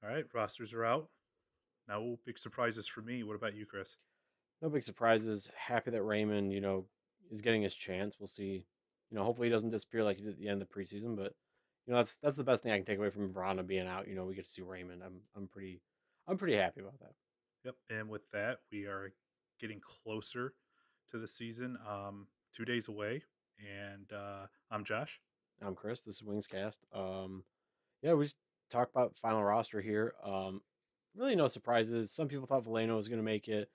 All right, rosters are out. No big surprises for me. What about you, Chris? No big surprises. Happy that Raymond, is getting his chance. We'll see. Hopefully he doesn't disappear like he did at the end of the preseason. But that's the best thing I can take away from Verona being out. We get to see Raymond. I'm pretty happy about that. Yep. And with that, we are getting closer to the season. 2 days away. And I'm Josh. I'm Chris. This is Wingscast. Yeah, we just talk about final roster here. Really no surprises. Some people thought Valeno was going to make it.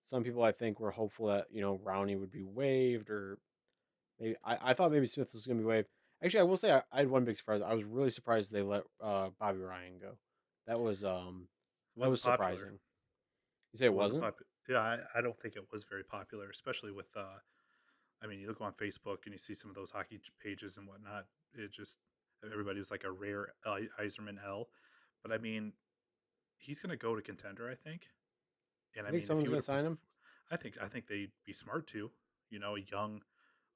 Some people I think were hopeful that Rowney would be waived, or maybe I thought maybe Smith was going to be waived. Actually, I will say I had one big surprise. I was really surprised they let Bobby Ryan go. That was um It that wasn't was popular. surprising. You say it It wasn't wasn't? popular. Yeah, I don't think it was very popular, especially with. I mean, you look on Facebook and you see some of those hockey pages and whatnot. It just everybody was like a rare Iserman L. But I mean, he's going to go to contender, I think. And You I think mean, if someone's you would going to have, sign him? I think they'd be smart to. A young,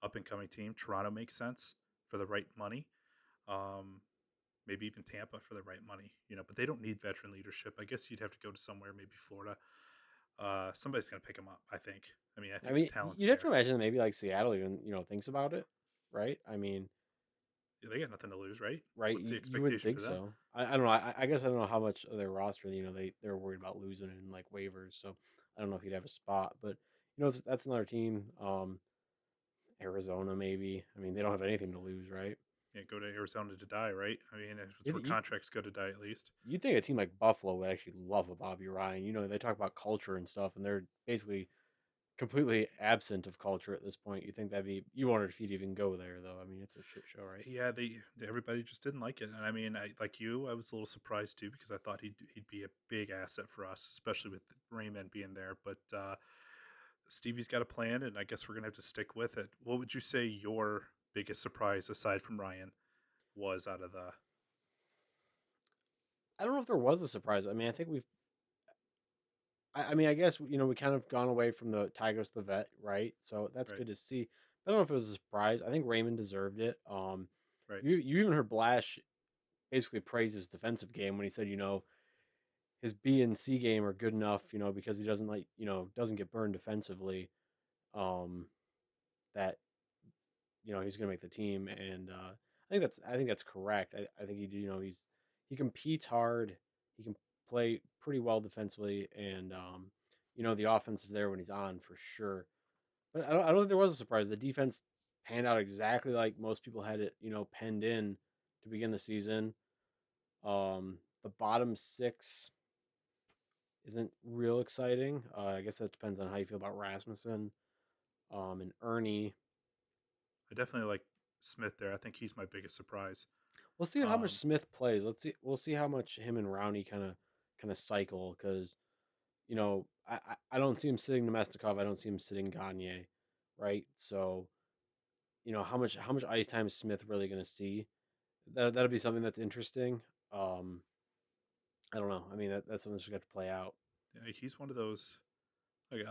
up and coming team. Toronto makes sense for the right money. Um, maybe even Tampa for the right money. But they don't need veteran leadership. I guess you'd have to go to somewhere, maybe Florida. Somebody's going to pick him up. I think. I mean, I I think the mean, talent's you'd have to there. imagine that maybe like Seattle even thinks about it, right? I mean, They got nothing to lose, right? right? What's the You wouldn't expectation for think them? so. I don't know. I guess I don't know how much of their roster they're worried about losing in like waivers. So I don't know if he'd have a spot, but that's another team. Arizona maybe. I mean, they don't have anything to lose, right? Can't go to Arizona to die, right? I mean, it's You where you contracts go to die at least. you think a team like Buffalo would actually love a Bobby Ryan? They talk about culture and stuff, and they're basically completely absent of culture at this point. You think that'd be you wondered if he'd even go there though. I mean, it's a shit show, right? Yeah, everybody just didn't like it, and I mean, I like you, I was a little surprised too because I thought he'd be a big asset for us, especially with Raymond being there. But Stevie's got a plan, and I guess we're gonna have to stick with it. What would you say your biggest surprise, aside from Ryan, was out of the I don't know if there was a surprise. I mean, I think I mean, I guess we kind of gone away from the Tigers the vet, right? So that's right, good to see. I don't know if it was a surprise. I think Raymond deserved it. right? You even heard Blash basically praise his defensive game when he said, his B and C game are good enough, because he doesn't doesn't get burned defensively. Um, that he's going to make the team, and I think that's correct. I think he competes hard. He can play pretty well defensively, and the offense is there when he's on for sure. But I don't think there was a surprise. The defense panned out exactly like most people had it, penned in to begin the season. The bottom six isn't real exciting. I guess that depends on how you feel about Rasmussen, and Ernie. I definitely like Smith there. I think he's my biggest surprise. We'll see how much Um, Smith plays. Let's see. We'll see how much him and Rowney kind of cycle because I don't see him sitting Nemestikov. I don't see him sitting Gagne, right? So how much ice time is Smith really going to see? That'll be something that's interesting. Um, I don't know. I mean that's something that's going to play out. yeah, he's one of those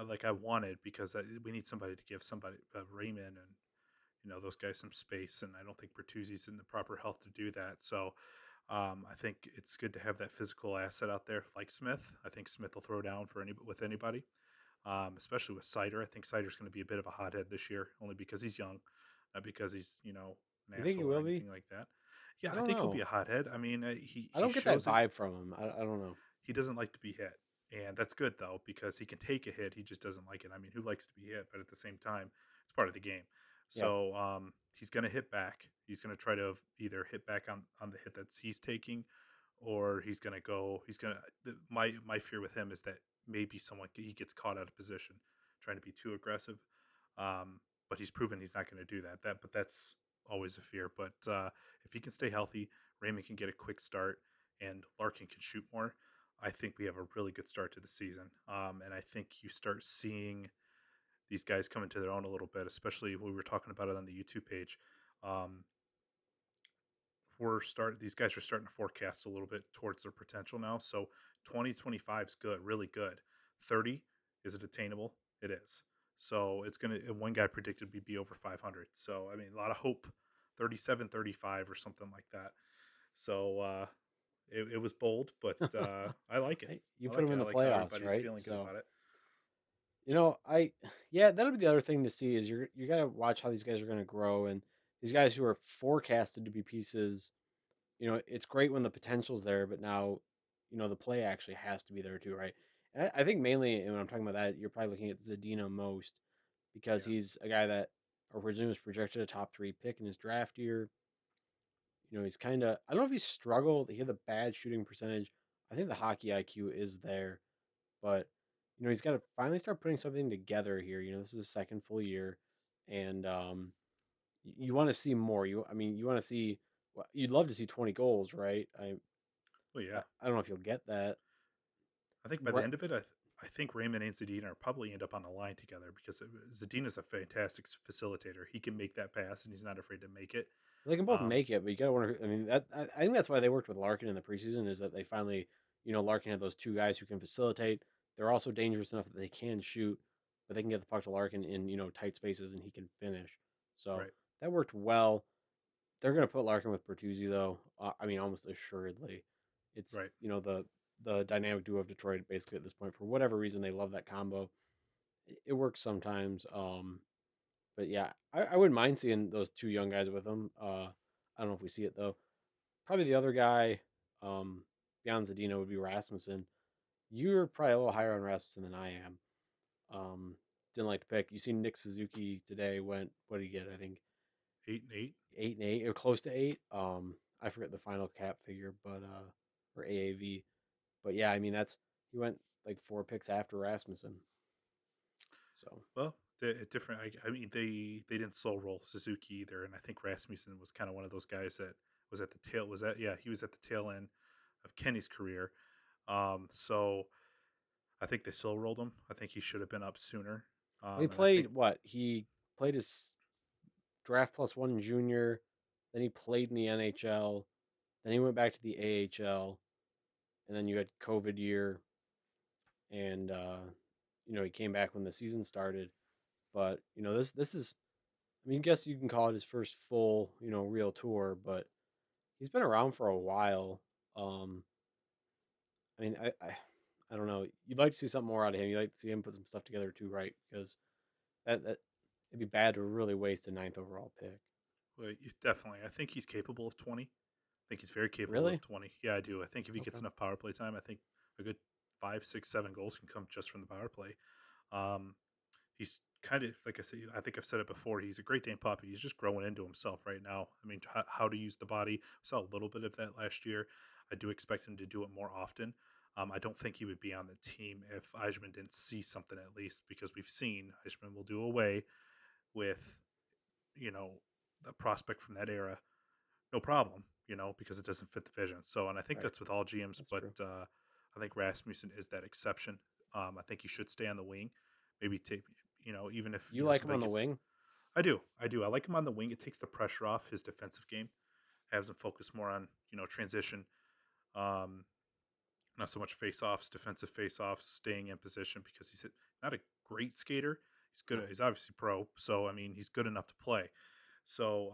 like I wanted because we need somebody to give somebody Raymond and those guys some space, and I don't think Bertuzzi's in the proper health to do that. So I think it's good to have that physical asset out there like Smith. I think Smith will throw down for anybody, especially with Sider. I think Sider's going to be a bit of a hothead this year, only because he's young, not because he's an You think he asshole or will be? anything like that. Yeah, I I don't think he'll be know. a hothead. I mean, he I he don't get that shows it. vibe from him. I don't know. He doesn't like to be hit. And that's good though, because he can take a hit. He just doesn't like it. I mean, who likes to be hit? But at the same time, it's part of the game. Yeah. So he's going to hit back. He's going to try to either hit back on the hit that he's taking, or he's going to go. He's going to. My fear with him is that maybe someone he gets caught out of position, trying to be too aggressive. But he's proven he's not going to do that. But that's always a fear. But if he can stay healthy, Raymond can get a quick start, and Larkin can shoot more. I think we have a really good start to the season. And I think you start seeing these guys come into their own a little bit, especially we were talking about it on the YouTube page. Um, these guys are starting to forecast a little bit towards their potential now. So 2025 is good, really good. 30, is it attainable? It is. So it's going to, one guy predicted we'd be over 500. So, I mean, a lot of hope, 37, 35 or something like that. So It was bold, but I like it. Hey, you I put like them it. in I the like how playoffs, everybody's right? feeling good So about it. yeah, that'll be the other thing to see is you gotta watch how these guys are gonna grow and these guys who are forecasted to be pieces. It's great when the potential's there, but now, the play actually has to be there too, right? And I think mainly, and when I'm talking about that, you're probably looking at Zadina most because Yeah. he's a guy that originally was projected a top 3 pick in his draft year. He's kind of, I don't know if he struggled. He had a bad shooting percentage. I think the hockey IQ is there, but, he's got to finally start putting something together here. This is his second full year, and you want to see more. You want to see, well, you'd love to see 20 goals, right? Well, yeah. I don't know if you'll get that. I think by the Right. end of it, I think Raymond and Zadina are probably end up on the line together because Zadina's a fantastic facilitator. He can make that pass, and he's not afraid to make it. They can both Um, make it, but you gotta wonder. I mean, I think that's why they worked with Larkin in the preseason is that they finally, Larkin had those two guys who can facilitate. They're also dangerous enough that they can shoot, but they can get the puck to Larkin in tight spaces and he can finish. So right, that worked well. They're gonna put Larkin with Bertuzzi though. I mean, almost assuredly, it's right. the dynamic duo of Detroit basically at this point for whatever reason they love that combo. It works sometimes. But yeah, I wouldn't mind seeing those two young guys with them. I don't know if we see it though. Probably the other guy, um, beyond Zadina would be Rasmussen. You're probably a little higher on Rasmussen than I am. Um, didn't like the pick. You see Nick Suzuki today went. What did he get? I think 8-8. 8 and 8 or close to 8. I forget the final cap figure, but or AAV. But yeah, I mean that's he went like 4 picks after Rasmussen. So Well, different. I mean, they didn't soul roll Suzuki either, and I think Rasmussen was kind of one of those guys that was at the tail. Was that yeah? He was at the tail end of Kenny's career. So I think they soul rolled him. I think he should have been up sooner. he And I think played what? He played his draft plus one in junior. Then he played in the NHL. Then he went back to the AHL. And then you had COVID year. And, he came back when the season started. But, this is, I mean, I guess you can call it his first full, real tour, but he's been around for a while. Um, I mean, I don't know. You'd like to see something more out of him. You'd like to see him put some stuff together too, right? Because that it'd be bad to really waste a ninth overall pick. well, definitely. I think he's capable of 20. I think he's very capable of Really? 20. Yeah, I do. I think if he gets Okay. enough power play time, I think a good 5, 6, 7 goals can come just from the power play. Um, he's kind of like I said. I think I've said it before. He's a Great Dane puppy. He's just growing into himself right now. I mean, how to use the body. We saw a little bit of that last year. I do expect him to do it more often. I don't think he would be on the team if Eichmann didn't see something at least, because we've seen Eichmann will do away with the prospect from that era, no problem, because it doesn't fit the vision. So, and I think Right. that's with all GMs, That's but true. I think Rasmussen is that exception. I think he should stay on the wing, maybe take, even if You like him somebody on the gets. wing? I do. I like him on the wing. It takes the pressure off his defensive game, has him focus more on transition, um, not so much face-offs, defensive face-offs, staying in position, because he's not a great skater. He's good. No. He's obviously pro, so I mean he's good enough to play. So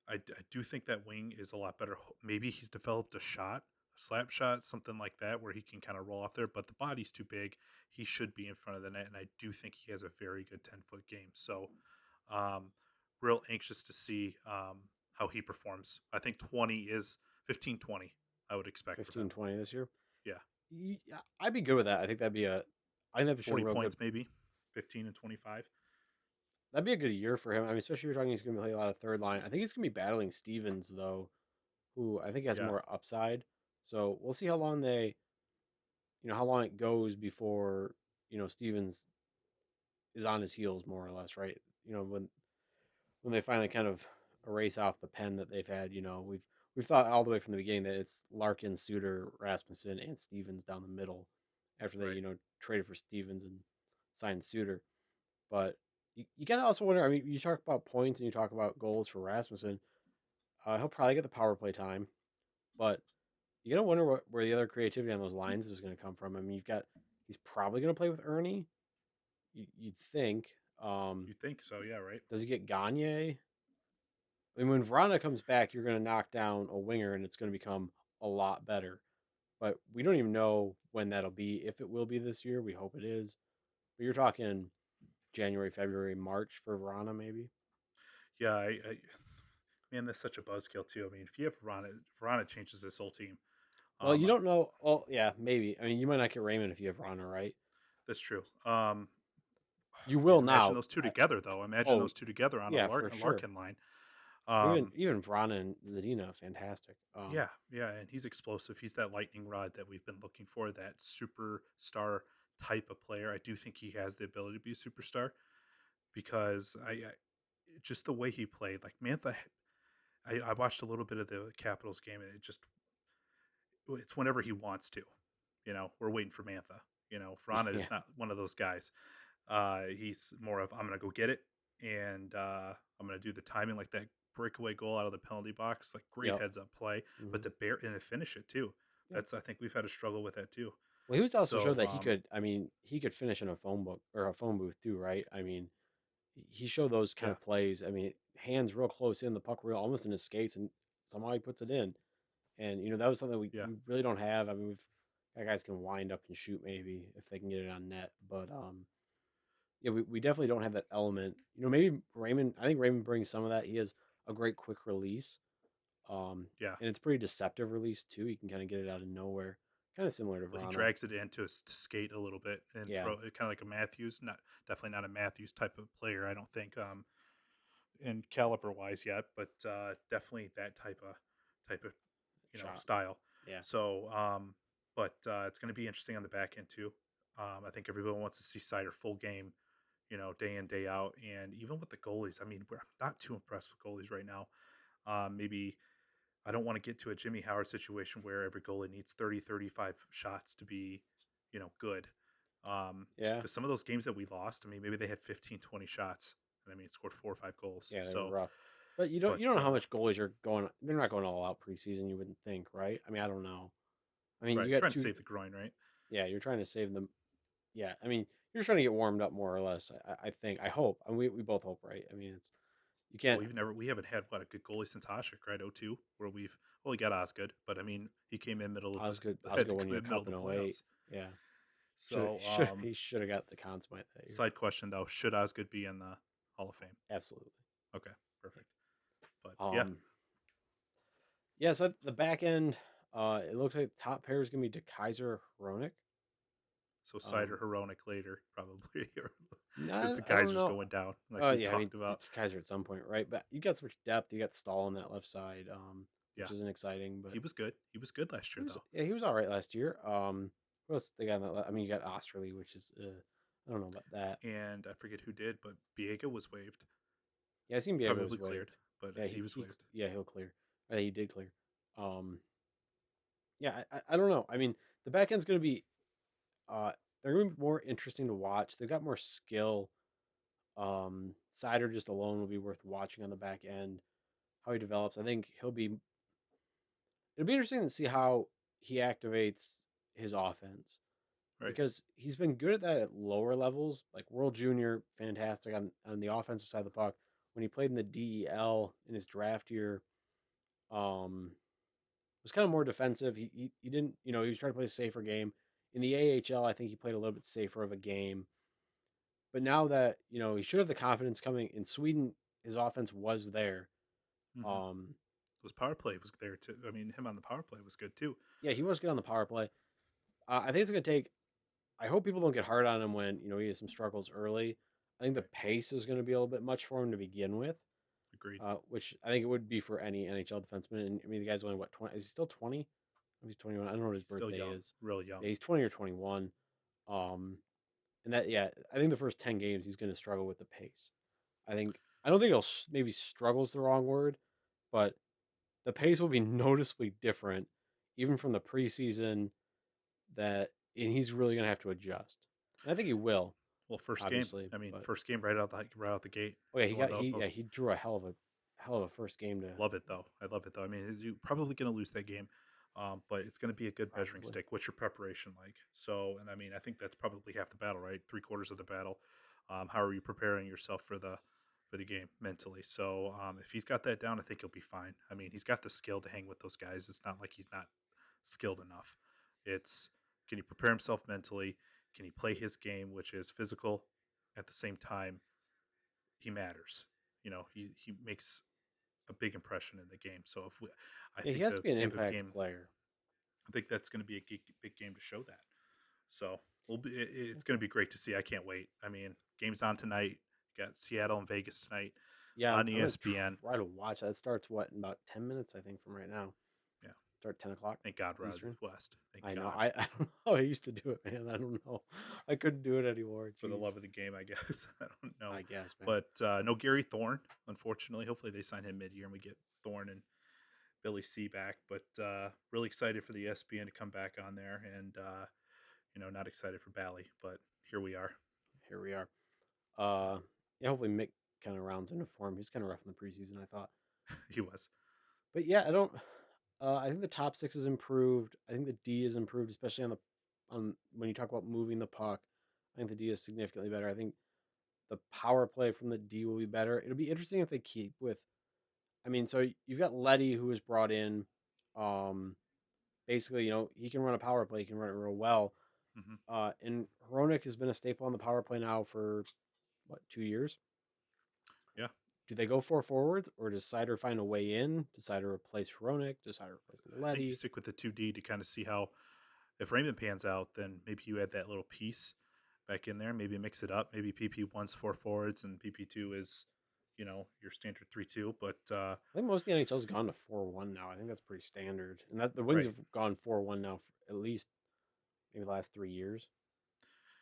I do think that wing is a lot better. Maybe he's developed a shot, a slap shot, something like that, where he can kind of roll off there. But the body's too big. He should be in front of the net, and I do think he has a very good 10-foot game. So, um, real anxious to see how he performs. I think 20 is 15-20. I would expect from him. 15-20 this year. Yeah, Yeah, I'd be good with that. I think that'd be a. I think that'd be a 40 real good. points maybe, 15 and 25. That'd be a good year for him. I mean, especially if you're talking he's going to play a lot of third line. I think he's going to be battling Stevens though, who I think has Yeah, more upside. So we'll see how long how long it goes before Stevens is on his heels more or less, right? When they finally kind of erase off the pen that they've had. We've thought all the way from the beginning that it's Larkin, Suter, Rasmussen, and Stevens down the middle. After they right. traded for Stevens and signed Suter, but you gotta also wonder. I mean, you talk about points and you talk about goals for Rasmussen. He'll probably get the power play time, but you gotta wonder where the other creativity on those lines is going to come from. I mean, he's probably going to play with Ernie. You'd think. You think so? Yeah, right. Does he get Gagne? I mean, when Vrana comes back, you're going to knock down a winger, and it's going to become a lot better. But we don't even know when that'll be. If it will be this year, we hope it is. But you're talking January, February, March for Verona, maybe. Yeah, man, that's such a buzzkill too. I mean, if you have Verona changes this whole team. Well, you I, don't know. Oh, yeah, maybe. I mean, you might not get Raymond if you have Verona, right? that's true. You Man, will imagine now. those two together, though. Imagine Oh, those two together on yeah, for A sure. Larkin line. Even Verona and Zadina, fantastic. Yeah, yeah, and he's explosive. He's that lightning rod that we've been looking for, that superstar type of player. I do think he has the ability to be a superstar because I just the way he played, like Mantha. I watched a little bit of the Capitals game, and it's whenever he wants to. We're waiting for Mantha. Frana Yeah, is not one of those guys. He's more of I'm gonna go get it, and I'm gonna do the timing like that breakaway goal out of the penalty box, like great yep. heads up play, but Hmm. to bear and to finish it too. Yep. That's I think we've had a struggle with that too. Well, he was also showed So that he could. I mean, he could finish in a phone book or a phone booth too, right? I mean, he showed those kind yeah, of plays. I mean, hands real close in the puck, real almost in his skates, and somehow he puts it in. And that was something yeah, we really don't have. I mean, we've got guys can wind up and shoot maybe if they can get it on net, but yeah, we definitely don't have that element. Maybe Raymond. I think Raymond brings some of that. He has a great quick release, yeah. and it's pretty deceptive release too. You can kind of get it out of nowhere, kind of similar to Well, he Verano. drags it in to skate a little bit and Yeah, throw it, kind of like a Matthews. Not definitely not a Matthews type of player. I don't think. In caliber wise yet, but definitely that type of shot. style. Yeah, So, but it's going to be interesting on the back end too. I think everyone wants to see Cider full game, day in day out, and even with the goalies. I mean, we're not too impressed with goalies right now. Maybe I don't want to get to a Jimmy Howard situation where every goalie needs 30, 35 shots to be, good. yeah, Because some of those games that we lost, I mean, maybe they had 15, 20 shots, and I mean, scored 4 or 5 goals. yeah. They were So, rough, but but you don't know how much goalies are going. They're not going all out preseason. You wouldn't think, right? I mean, I don't know. I mean, you right, got trying to two. save the groin, right? Yeah, you're trying to save them. Yeah, I mean, you're trying to get warmed up more or less. I think. I hope. And we both hope, right? I mean, it's you Well, can't. we haven't had what a good goalie since Hasek, right? 02, where we got Osgood, but I mean, he came in middle of Osgood the had to Osgood won come you a in middle of cup the in '08. playoffs. Yeah, So, he should have got the Conn Smythe that year. side question though, should Osgood be in the Hall of Fame? Absolutely. Okay, perfect. But yeah, Um. Yeah. So the back end, it looks like the top pair is gonna be DeKaiser Hronik. so Cider Um. Heronic later probably, because No, the I don't Kaiser's know. going down like Oh we've yeah, I mean talked about. Kaiser at some point, right? But you got so much depth. You got Stahl on that left side, Yeah, which isn't exciting, but he was good. He was good last he year was though, yeah he was all right last year. What else they got? I mean, you got Osterley, which is I don't know about that. and I forget who did, but Biega was waived, Yeah, I seen Biego was probably waived. cleared, but Yeah, he was waived. yeah he'll clear. I think he did clear. Um, yeah, I don't know. I mean, the back end's going to be they're going to be more interesting to watch. They've got more skill. Sider just alone will be worth watching on the back end. How he develops, I think he'll be. It'll be interesting to see how he activates his offense Right. because he's been good at that at lower levels, like World Junior, fantastic on the offensive side of the puck. When he played in the DEL in his draft year, um, was kind of more defensive. He didn't, he was trying to play a safer game. In the AHL, I think he played a little bit safer of a game. But now that, he should have the confidence coming in Sweden, his offense was there. Mm-hmm. Um, His power play was there too. I mean, him on the power play was good too. yeah, he was good on the power play. I think it's going to take, I hope people don't get hard on him when, he has some struggles early. I think the Right. pace is going to be a little bit much for him to begin with, Agreed. which I think it would be for any NHL defenseman. And I mean, the guy's only, what, 20? Is he still 20? He's 21. I don't know what his He's still birthday young, is. real young. Yeah, he's 20 or 21. Um, and that, yeah, I think the first 10 games he's going to struggle with the pace. I don't think he'll maybe struggle's the wrong word, but the pace will be noticeably different, even from the preseason. And he's really going to have to adjust. And I think he will, Well, first game. obviously. I mean, But first game right out the gate. oh yeah, He's one of the most he drew a hell of a first game to love it though. I love it though. I mean, you're probably going to lose that game, but it's going to be a good measuring probably. stick. What's your preparation like? So, and I mean, I think that's probably half the battle, right? 3/4 of the battle. How are you preparing yourself for the game mentally? So, if he's got that down, I think he'll be fine. I mean, he's got the skill to hang with those guys. It's not like he's not skilled enough. It's, can he prepare himself mentally? Can he play his game, which is physical? At the same time, he matters. He makes a big impression in the game. So I Yeah, he think has to the be an Tampa impact game, player. I think that's going to be a big game to show that. So it's going to be great to see. I can't wait. I mean, game's on tonight. Got Seattle and Vegas tonight Yeah, on I'm gonna ESPN. try to watch that. It starts what in about 10 minutes, I think, from right now. Yeah, Start 10 o'clock thank God we're out of the Eastern. West. Thank I know. God. I don't know. I used to do it, man. I don't know. I couldn't do it anymore. For the Jeez. love of the game, I guess. I don't know, I guess, man. but no Gary Thorne, unfortunately. Hopefully, they sign him mid-year and we get Thorne and Billy C back. But really excited for the ESPN to come back on there, and not excited for Bally, but here we are. Here we are. So Yeah, hopefully Mick kind of rounds into form. He was kind of rough in the preseason, I thought. he was. But yeah, I don't. I think the top six is improved. I think the D is improved, especially on when you talk about moving the puck. I think the D is significantly better. I think the power play from the D will be better. It'll be interesting if they keep with. I mean, so you've got Letty who was brought in. Um, Basically, he can run a power play. He can run it real well. Hmm. And Hronik has been a staple on the power play now for what, 2 years? Yeah, Do they go four forwards, or does Sider find a way in? Does Sider replace Hronik? Does Sider replace I think you Letty? stick with the 2D to kind of see how, if Raymond pans out, then maybe you add that little piece back in there. Maybe mix it up. Maybe PP1's four forwards and PP2 is, your standard 3-2. But I think most of the NHL's gone to 4-1 now. I think that's pretty standard, and that the Wings right, have gone 4-1 now for at least maybe the last 3 years.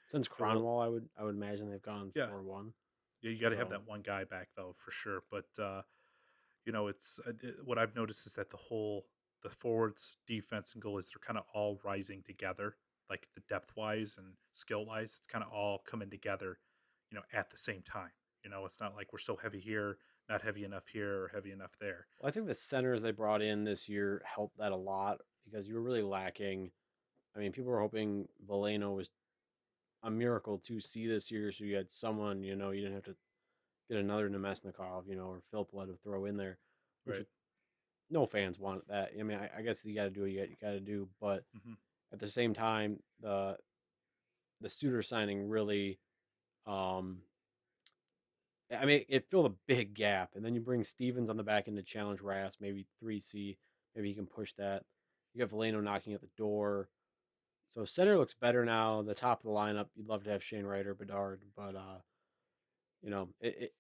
Since yeah, well, Cronwall, I would imagine they've gone yeah, 4-1. yeah. You got to have So that one guy back though for sure. But it's what I've noticed is that the forwards, defense, and goalies, they're kind of all rising together, like the depth wise and skill wise. It's kind of all coming together, at the same time. It's not like we're so heavy here, not heavy enough here, or heavy enough there. well, I think the centers they brought in this year helped that a lot because you were really lacking. I mean, people were hoping Valeno was a miracle to see this year, so you had someone, you didn't have to get another Nemesnikov, or Philip Blood to throw in there, which Right. would, no fans want that. I mean, I guess you got to do what you got to do, but Hmm. at the same time, the Suter signing really, um, I mean, it filled a big gap, and then you bring Stevens on the back end to challenge Rass, maybe 3C, maybe he can push that. You got Valeno knocking at the door. So center looks better now. The top of the lineup, you'd love to have Shane Wright or Bedard, but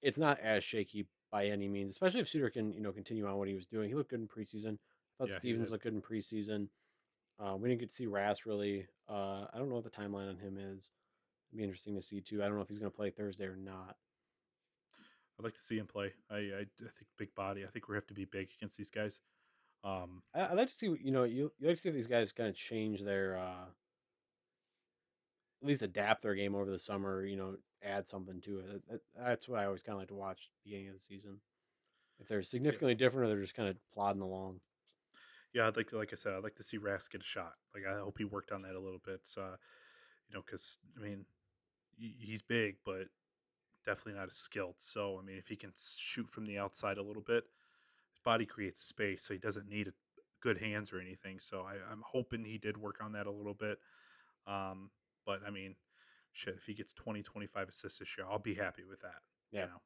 it's not as shaky by any means. Especially if Suter can continue on what he was doing. He looked good in preseason. I thought Yeah, he Stevens did. looked good in preseason. We didn't get to see Rass really. I don't know what the timeline on him is. It'd be interesting to see too. I don't know if he's going to play Thursday or not. I'd like to see him play. I think big body. I think we have to be big against these guys. I'd like to see you like to see if these guys kind of change their at least adapt their game over the summer. Add something to it. That's what I always kind of like to watch beginning of the season. If they're yeah, significantly different, or they're just kind of plodding along. yeah. Like I said, I'd like to see Rask get a shot. Like I hope he worked on that a little bit. Because I mean, he's big, but definitely not as skilled. So I mean, if he can shoot from the outside a little bit, his body creates space, so he doesn't need good hands or anything. So I'm hoping he did work on that a little bit. Um, but I mean, shit, if he gets 20, 25 assists this year, I'll be happy with that. You Yeah. know,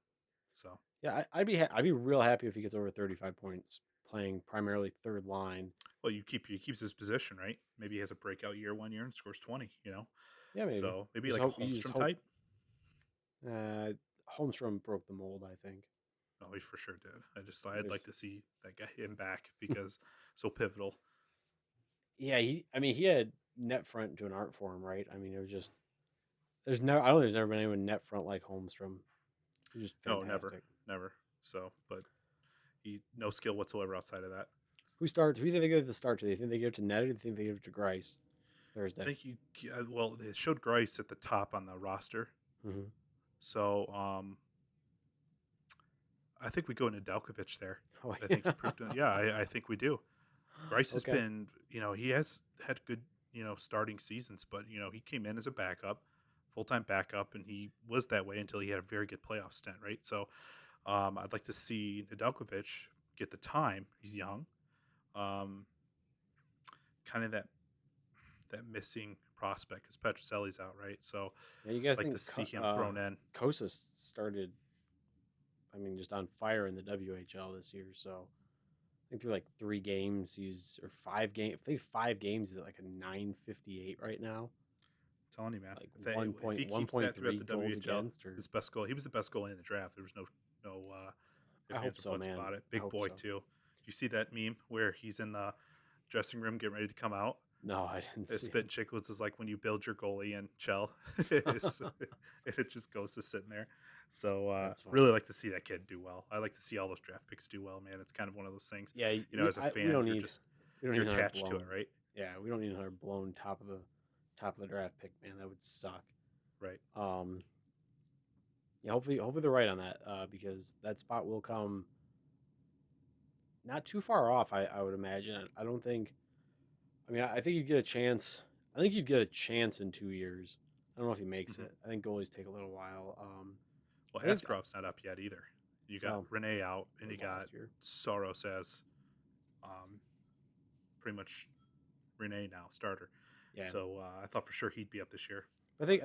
so Yeah, I'd be real happy if he gets over 35 points playing primarily third line. well, he keeps his position, right? Maybe he has a breakout year one year and scores 20. Yeah, maybe. So maybe like a You just Holmstrom hope type. Holmstrom broke the mold, I think. Oh, he for sure did. I'd like There's to see that guy him back because so pivotal. Yeah, he had net front to an art form, right? I mean, it was just I don't think there's ever been anyone net front like Holmstrom. He's just No, never, fantastic. never. So, but he no skill whatsoever outside of that. Who starts? Who do you think they give the start to? Do you think they give it to Ned, or do you think they give it to Grice I Thursday? think well, they showed Grice at the top on the roster, Mm-hmm. so I think we go into Dalkovich there. Oh I think he yeah. proved it. Yeah, I think we do. Grice has Okay. been, he has had good, starting seasons, but he came in as a backup, full time backup, and he was that way until he had a very good playoff stint, right? So, I'd like to see Nedeljkovic get the time. He's young, um, kind of that missing prospect because Petroselli's out, right? So Yeah, you guys like to think see him thrown in. Kosas started, I mean, just on fire in the WHL this year. So I think through like 3 games, or 5 games. I think 5 games is at like a 958 right now. I'm telling you, man, Like if he keeps that throughout 1.3 the goals WHL, against, or his best goal. He was the best goalie in the draft. There was no I ifs, hope ands, or so, buts man. about it. I Big hope boy so. too. Do you see that meme where he's in the dressing room getting ready to come out? No, I didn't see Spit him. Chicklets is like when you build your goalie in Chell, it just goes to sitting there. So That's funny. really like to see that kid do well. I like to see all those draft picks do well, man. It's kind of one of those things. Yeah, You know, as a we fan, don't need you're another attached to it, blown. right? Yeah, we don't need another blown top of the draft pick, man. That would suck. Right. Yeah, hopefully they're right on that, because that spot will come not too far off. I would imagine. I don't think. I mean, I think you'd get a chance. I think you'd get a chance in 2 years. I don't know if he makes Mm-hmm. it. I think goalies take a little while. Well, I think Askarov's not up yet either. You got oh, Renee out, and you was got last year. Soros as pretty much Renee now starter. Yeah. So I thought for sure he'd be up this year. I think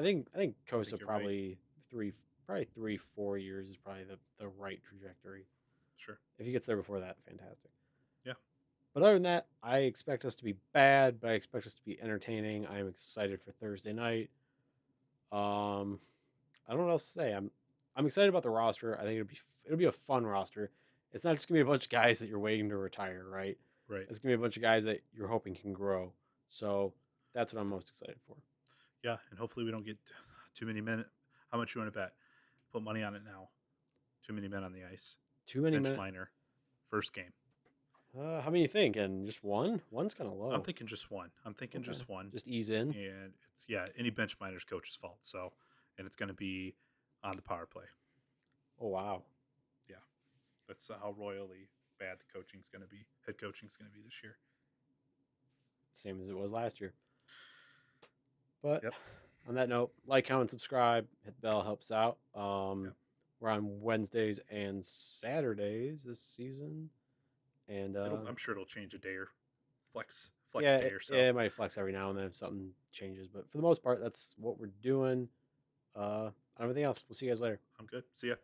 Kosa you're probably right. 3-4 years is probably the right trajectory. Sure. If he gets there before that, fantastic. Yeah. But other than that, I expect us to be bad, but I expect us to be entertaining. I am excited for Thursday night. I don't know what else to say. I'm excited about the roster. I think it'll be a fun roster. It's not just gonna be a bunch of guys that you're waiting to retire, right? Right. It's gonna be a bunch of guys that you're hoping can grow. So that's what I'm most excited for. Yeah, and hopefully we don't get too many men. How much you want to bet? Put money on it now. Too many men on the ice. Too many Bench men. minor. First game. How many you think? And just one? One's kind of low. I'm thinking just one. Just one. Just ease in. And it's any bench minor's coach's fault. So, and it's going to be on the power play. Oh wow. Yeah, that's how royally bad the coaching's going to be. Head coaching's going to be this year. Same as it was last year. But on that note, like, comment, subscribe, hit the bell, helps out. We're on Wednesdays and Saturdays this season, and I'm sure it'll change a day or flex yeah, day or so. Yeah, it might flex every now and then if something changes, but for the most part, that's what we're doing. Everything else, we'll see you guys later. I'm good. See ya.